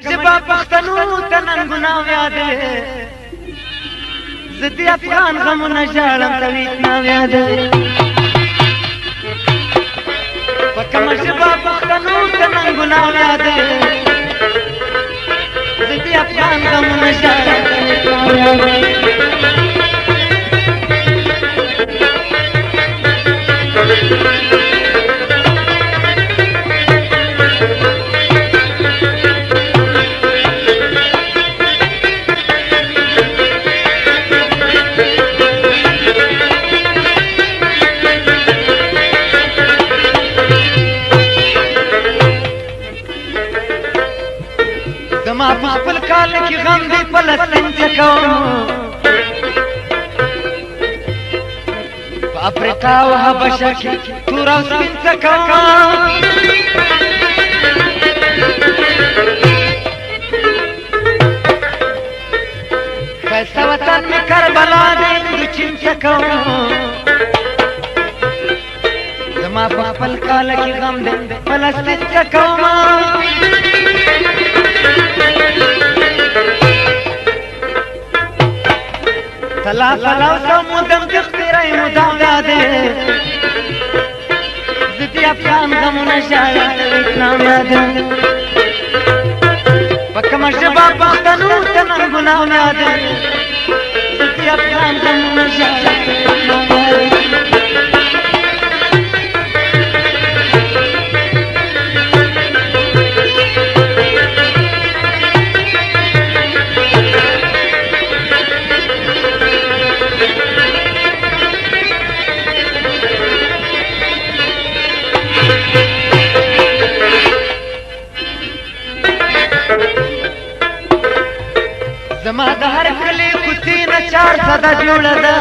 ژبه پښتنو ته نن ګناه یاد زه د افغان غمونه ژاړم ته ویتنام یاد په کومه ژبه پښتنو ته نن ګناه یاد زه د افغان غمونه ژاړم ته ویتنام یاد زما په خپل کال کې غم دی فلسطین څه کوم په افریقا او حبشه کې تور او سپین څه کوم ښایسته وطن مې کربلا دی د چین څه کوم زما په خپل کال کې غم دی فلسطین څه کوم تلا پلاو سمودم دختیرای مدام یاده زدی افغان غمونه ژاړم ته ویتنام یاده په کومه ژبه پښتنو ته نن ګناه یاده زدی افغان غمونه ژاړم ته ویتنام یاده زما د هر کلی کوڅې نه 400 جوړه ده